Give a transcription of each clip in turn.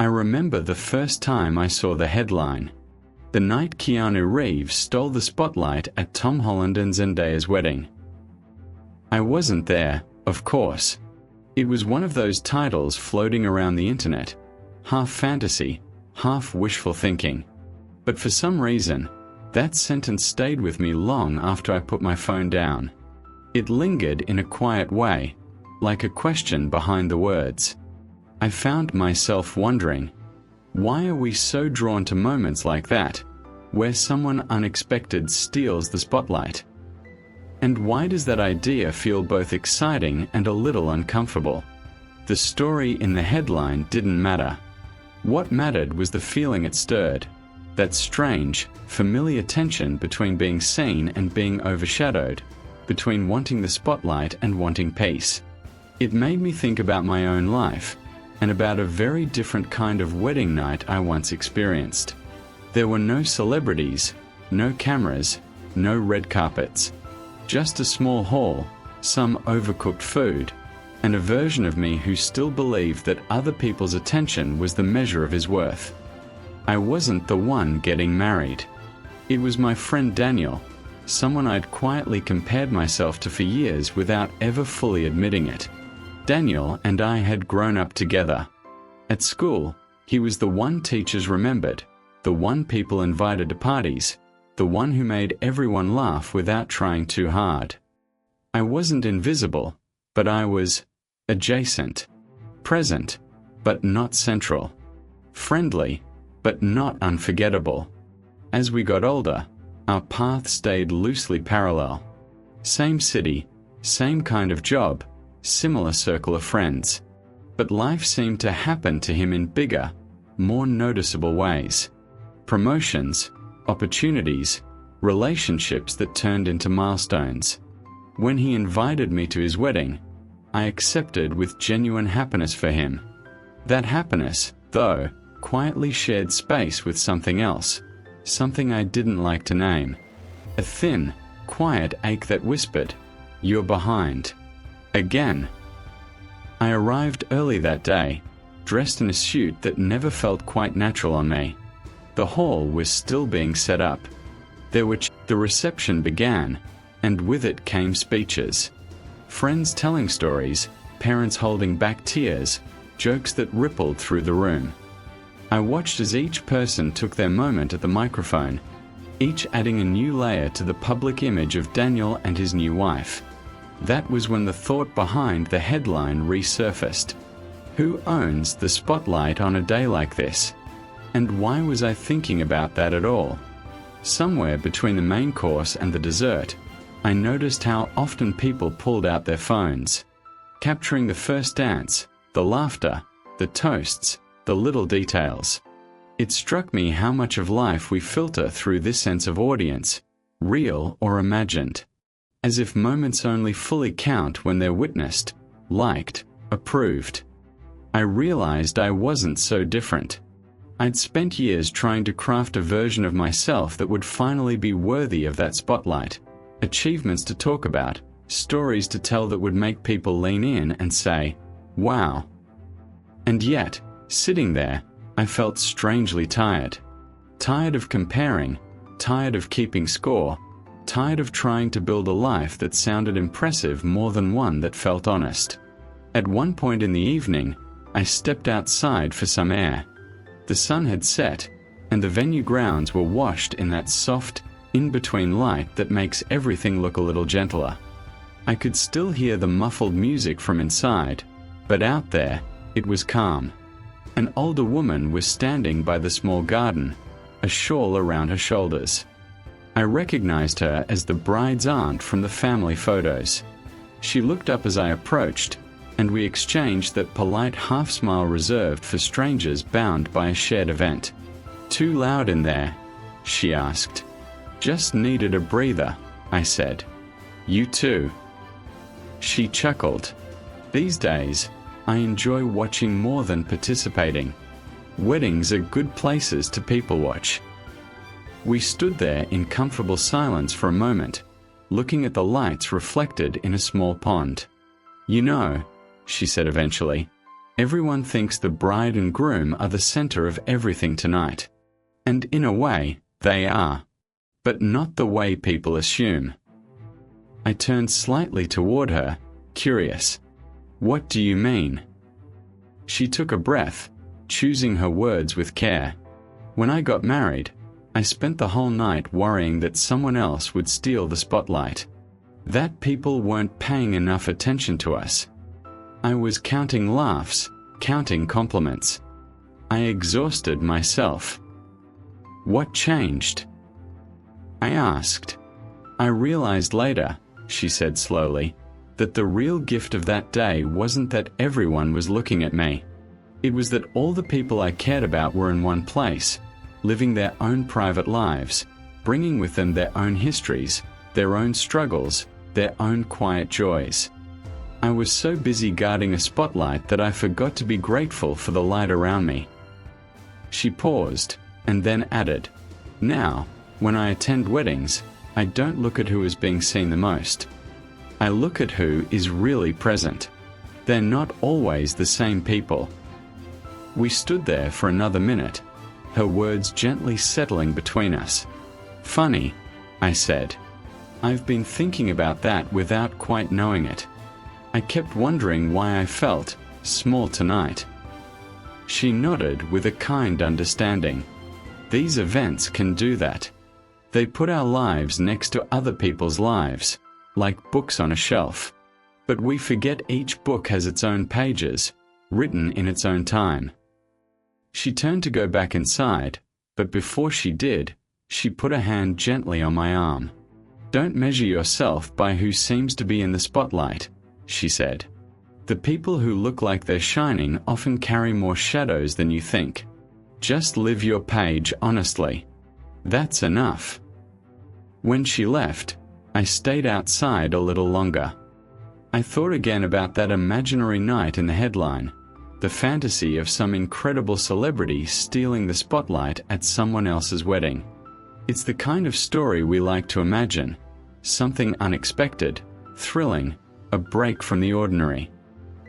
I remember the first time I saw the headline. The night Keanu Reeves stole the spotlight at Tom Holland and Zendaya's wedding. I wasn't there, of course. It was one of those titles floating around the internet, half fantasy, half wishful thinking. But for some reason, that sentence stayed with me long after I put my phone down. It lingered in a quiet way, like a question behind the words. I found myself wondering, why are we so drawn to moments like that, where someone unexpected steals the spotlight? And why does that idea feel both exciting and a little uncomfortable? The story in the headline didn't matter. What mattered was the feeling it stirred, that strange, familiar tension between being seen and being overshadowed, between wanting the spotlight and wanting peace. It made me think about my own life, and about a very different kind of wedding night I once experienced. There were no celebrities, no cameras, no red carpets. Just a small hall, some overcooked food, and a version of me who still believed that other people's attention was the measure of his worth. I wasn't the one getting married. It was my friend Daniel, someone I'd quietly compared myself to for years without ever fully admitting it. Daniel and I had grown up together. At school, he was the one teachers remembered, the one people invited to parties, the one who made everyone laugh without trying too hard. I wasn't invisible, but I was adjacent, present, but not central, friendly, but not unforgettable. As we got older, our paths stayed loosely parallel. Same city, same kind of job, similar circle of friends. But life seemed to happen to him in bigger, more noticeable ways. Promotions, opportunities, relationships that turned into milestones. When he invited me to his wedding, I accepted with genuine happiness for him. That happiness, though, quietly shared space with something else, something I didn't like to name. A thin, quiet ache that whispered, "You're behind." Again. I arrived early that day, dressed in a suit that never felt quite natural on me. The hall was still being set up. The reception began, and with it came speeches. Friends telling stories, parents holding back tears, jokes that rippled through the room. I watched as each person took their moment at the microphone, each adding a new layer to the public image of Daniel and his new wife. That was when the thought behind the headline resurfaced. Who owns the spotlight on a day like this? And why was I thinking about that at all? Somewhere between the main course and the dessert, I noticed how often people pulled out their phones, capturing the first dance, the laughter, the toasts, the little details. It struck me how much of life we filter through this sense of audience, real or imagined, as if moments only fully count when they're witnessed, liked, approved. I realized I wasn't so different. I'd spent years trying to craft a version of myself that would finally be worthy of that spotlight, achievements to talk about, stories to tell that would make people lean in and say, "Wow." And yet, sitting there, I felt strangely tired. Tired of comparing, tired of keeping score, tired of trying to build a life that sounded impressive more than one that felt honest. At one point in the evening, I stepped outside for some air. The sun had set, and the venue grounds were washed in that soft, in-between light that makes everything look a little gentler. I could still hear the muffled music from inside, but out there, it was calm. An older woman was standing by the small garden, a shawl around her shoulders. I recognized her as the bride's aunt from the family photos. She looked up as I approached, and we exchanged that polite half-smile reserved for strangers bound by a shared event. "Too loud in there?" she asked. "Just needed a breather," I said. "You too." She chuckled. These days, I enjoy watching more than participating. Weddings are good places to people watch. We stood there in comfortable silence for a moment, looking at the lights reflected in a small pond. "You know," she said eventually, Everyone thinks the bride and groom are the center of everything tonight. And in a way, they are. But not the way people assume. I turned slightly toward her, curious. What do you mean? She took a breath, choosing her words with care. When I got married, I spent the whole night worrying that someone else would steal the spotlight. That people weren't paying enough attention to us. I was counting laughs, counting compliments. I exhausted myself. What changed? I asked. I realized later, she said slowly, that the real gift of that day wasn't that everyone was looking at me. It was that all the people I cared about were in one place, living their own private lives, bringing with them their own histories, their own struggles, their own quiet joys. I was so busy guarding a spotlight that I forgot to be grateful for the light around me. She paused, and then added, Now, when I attend weddings, I don't look at who is being seen the most. I look at who is really present. They're not always the same people. We stood there for another minute, her words gently settling between us. Funny, I said. I've been thinking about that without quite knowing it. I kept wondering why I felt small tonight. She nodded with a kind understanding. These events can do that. They put our lives next to other people's lives, like books on a shelf. But we forget each book has its own pages, written in its own time. She turned to go back inside, but before she did, she put a hand gently on my arm. Don't measure yourself by who seems to be in the spotlight, she said. The people who look like they're shining often carry more shadows than you think. Just live your page honestly. That's enough. When she left, I stayed outside a little longer. I thought again about that imaginary night in the headline, the fantasy of some incredible celebrity stealing the spotlight at someone else's wedding. It's the kind of story we like to imagine, something unexpected, thrilling, a break from the ordinary.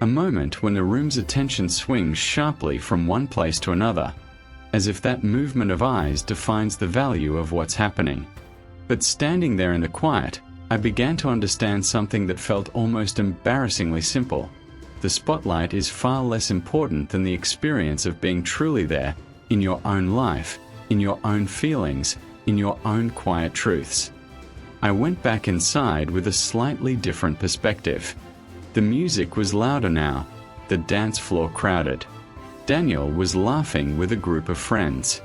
A moment when the room's attention swings sharply from one place to another, as if that movement of eyes defines the value of what's happening. But standing there in the quiet, I began to understand something that felt almost embarrassingly simple. The spotlight is far less important than the experience of being truly there, in your own life, in your own feelings, in your own quiet truths. I went back inside with a slightly different perspective. The music was louder now, the dance floor crowded. Daniel was laughing with a group of friends.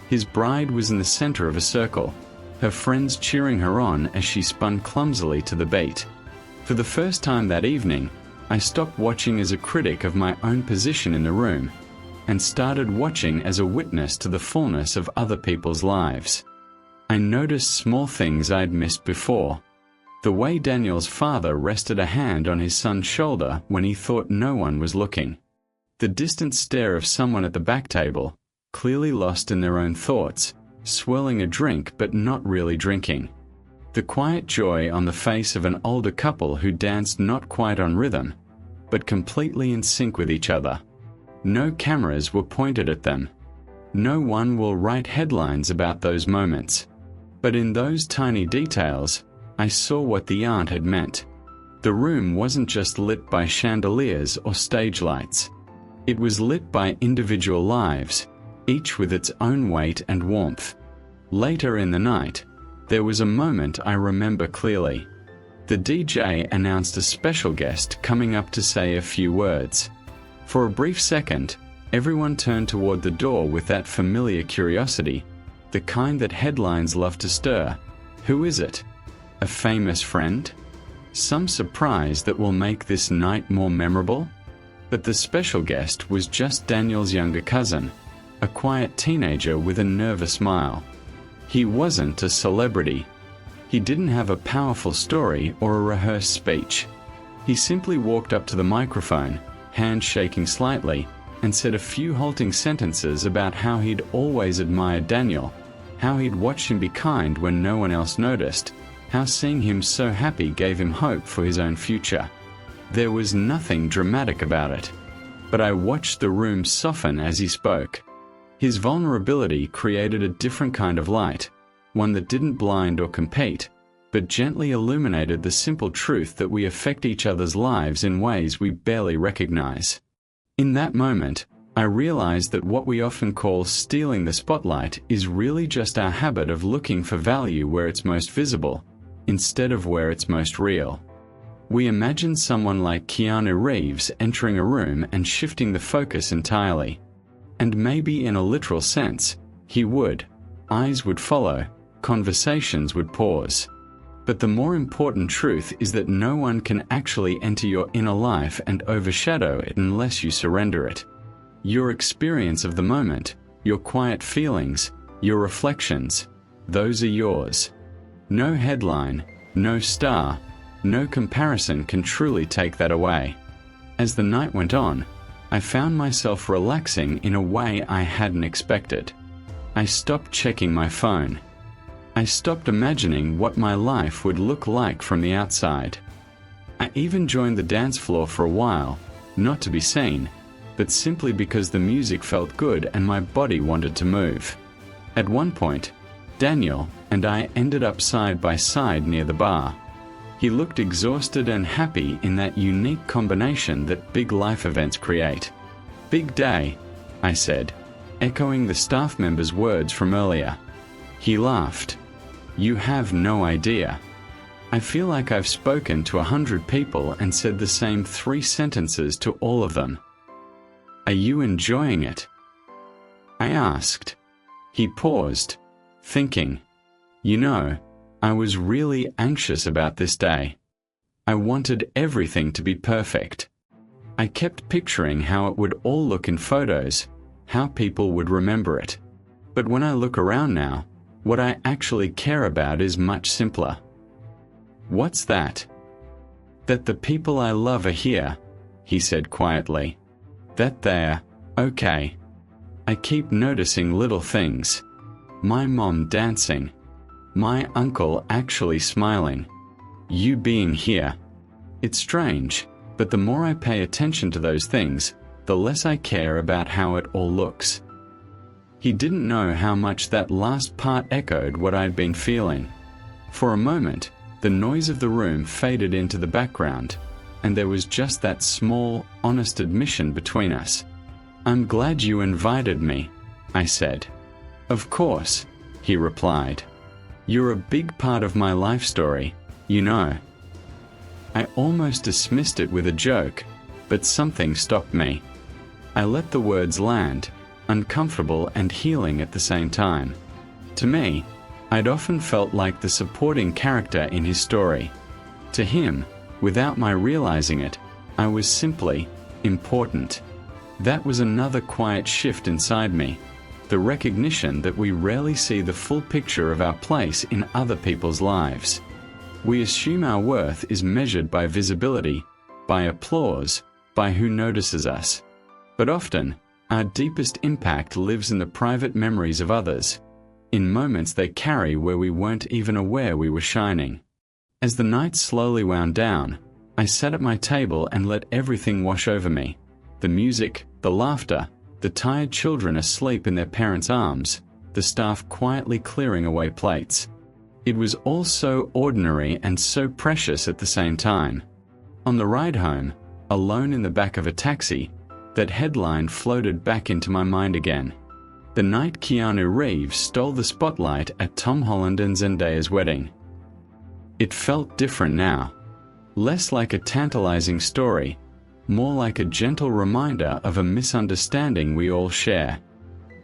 His bride was in the center of a circle, her friends cheering her on as she spun clumsily to the beat. For the first time that evening, I stopped watching as a critic of my own position in the room, and started watching as a witness to the fullness of other people's lives. I noticed small things I'd missed before. The way Daniel's father rested a hand on his son's shoulder when he thought no one was looking. The distant stare of someone at the back table, clearly lost in their own thoughts, swirling a drink but not really drinking. The quiet joy on the face of an older couple who danced not quite on rhythm, but completely in sync with each other. No cameras were pointed at them. No one will write headlines about those moments. But in those tiny details, I saw what the aunt had meant. The room wasn't just lit by chandeliers or stage lights. It was lit by individual lives, each with its own weight and warmth. Later in the night, there was a moment I remember clearly. The DJ announced a special guest coming up to say a few words. For a brief second, everyone turned toward the door with that familiar curiosity, the kind that headlines love to stir. Who is it? A famous friend? Some surprise that will make this night more memorable? But the special guest was just Daniel's younger cousin, a quiet teenager with a nervous smile. He wasn't a celebrity. He didn't have a powerful story or a rehearsed speech. He simply walked up to the microphone, hand shaking slightly, and said a few halting sentences about how he'd always admired Daniel, how he'd watched him be kind when no one else noticed, how seeing him so happy gave him hope for his own future. There was nothing dramatic about it. but I watched the room soften as he spoke. His vulnerability created a different kind of light, one that didn't blind or compete, but gently illuminated the simple truth that we affect each other's lives in ways we barely recognize. In that moment, I realized that what we often call stealing the spotlight is really just our habit of looking for value where it's most visible, instead of where it's most real. We imagine someone like Keanu Reeves entering a room and shifting the focus entirely. And maybe in a literal sense, he would. Eyes would follow, conversations would pause. But the more important truth is that no one can actually enter your inner life and overshadow it unless you surrender it. Your experience of the moment, your quiet feelings, your reflections, those are yours. No headline, no star, no comparison can truly take that away. As the night went on, I found myself relaxing in a way I hadn't expected. I stopped checking my phone. I stopped imagining what my life would look like from the outside. I even joined the dance floor for a while, not to be seen, but simply because the music felt good and my body wanted to move. At one point, Daniel and I ended up side by side near the bar. He looked exhausted and happy in that unique combination that big life events create. "Big day," I said, echoing the staff member's words from earlier. He laughed. "You have no idea. I feel like I've spoken to 100 people and said the same 3 sentences to all of them." "Are you enjoying it?" I asked. He paused, thinking. "You know, I was really anxious about this day. I wanted everything to be perfect. I kept picturing how it would all look in photos, how people would remember it. But when I look around now, what I actually care about is much simpler." "What's that?" "That the people I love are here," he said quietly. "That they're okay. I keep noticing little things. My mom dancing. My uncle actually smiling. You being here. It's strange, but the more I pay attention to those things, the less I care about how it all looks." He didn't know how much that last part echoed what I'd been feeling. For a moment, the noise of the room faded into the background, and there was just that small, honest admission between us. "I'm glad you invited me," I said. "Of course," he replied. "You're a big part of my life story, you know." I almost dismissed it with a joke, but something stopped me. I let the words land, uncomfortable and healing at the same time. To me, I'd often felt like the supporting character in his story. To him, without my realizing it, I was simply important. That was another quiet shift inside me, the recognition that we rarely see the full picture of our place in other people's lives. We assume our worth is measured by visibility, by applause, by who notices us. But often, our deepest impact lives in the private memories of others, in moments they carry where we weren't even aware we were shining. As the night slowly wound down, I sat at my table and let everything wash over me. The music, the laughter, the tired children asleep in their parents' arms, the staff quietly clearing away plates. It was all so ordinary and so precious at the same time. On the ride home, alone in the back of a taxi, that headline floated back into my mind again. The night Keanu Reeves stole the spotlight at Tom Holland and Zendaya's wedding. It felt different now. Less like a tantalizing story, more like a gentle reminder of a misunderstanding we all share.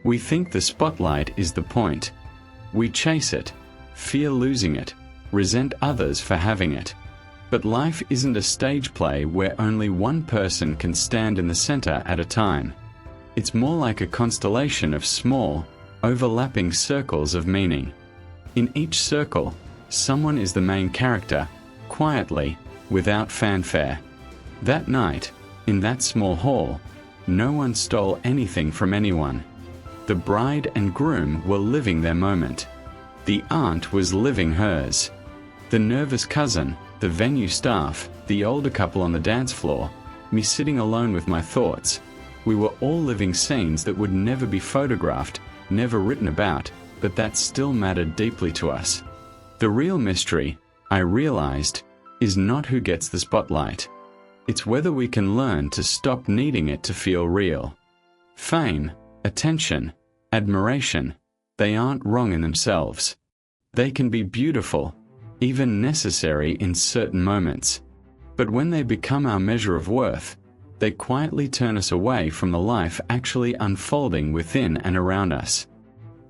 We think the spotlight is the point. We chase it, fear losing it, resent others for having it. But life isn't a stage play where only one person can stand in the center at a time. It's more like a constellation of small, overlapping circles of meaning. In each circle, someone is the main character, quietly, without fanfare. That night, in that small hall, no one stole anything from anyone. The bride and groom were living their moment. The aunt was living hers. The nervous cousin, the venue staff, the older couple on the dance floor, me sitting alone with my thoughts, We were all living scenes that would never be photographed, never written about, but that still mattered deeply to us. The real mystery, I realized, is not who gets the spotlight. It's whether we can learn to stop needing it to feel real. Fame, attention, admiration, they aren't wrong in themselves. They can be beautiful, even necessary in certain moments. But when they become our measure of worth, they quietly turn us away from the life actually unfolding within and around us.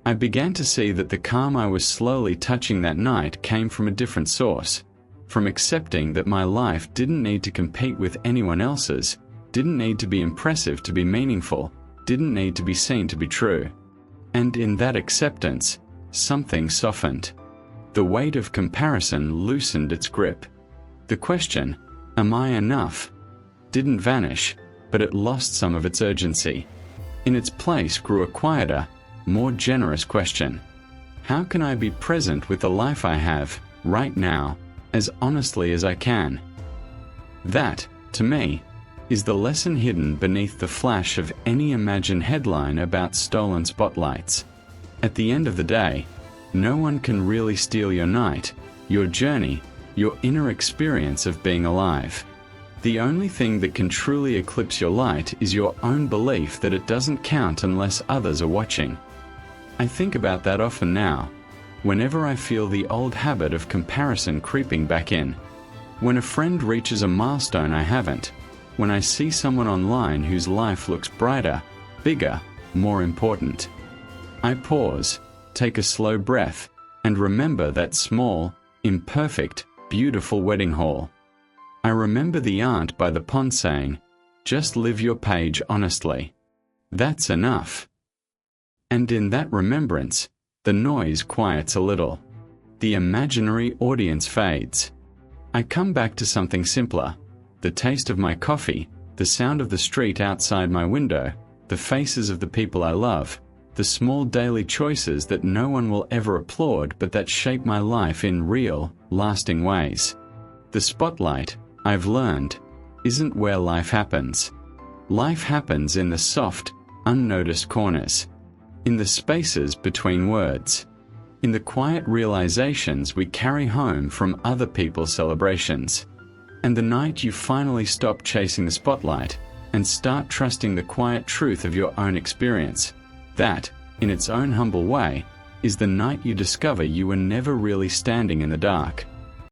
I began to see that the calm I was slowly touching that night came from a different source, from accepting that my life didn't need to compete with anyone else's, didn't need to be impressive to be meaningful, didn't need to be seen to be true. And in that acceptance, something softened. The weight of comparison loosened its grip. The question, am I enough, didn't vanish, but it lost some of its urgency. In its place grew a quieter, more generous question. How can I be present with the life I have, right now, as honestly as I can? That, to me, is the lesson hidden beneath the flash of any imagined headline about stolen spotlights. At the end of the day, no one can really steal your night, your journey, your inner experience of being alive. The only thing that can truly eclipse your light is your own belief that it doesn't count unless others are watching. I think about that often now, whenever I feel the old habit of comparison creeping back in. When a friend reaches a milestone I haven't, when I see someone online whose life looks brighter, bigger, more important. I pause, take a slow breath, and remember that small, imperfect, beautiful wedding hall. I remember the aunt by the pond saying, "Just live your page honestly. That's enough." And in that remembrance, the noise quiets a little. The imaginary audience fades. I come back to something simpler: the taste of my coffee, the sound of the street outside my window, the faces of the people I love, the small daily choices that no one will ever applaud but that shape my life in real, lasting ways. The spotlight, I've learned, isn't where life happens. Life happens in the soft, unnoticed corners, in the spaces between words, in the quiet realizations we carry home from other people's celebrations. And the night you finally stop chasing the spotlight and start trusting the quiet truth of your own experience, that, in its own humble way, is the night you discover you were never really standing in the dark.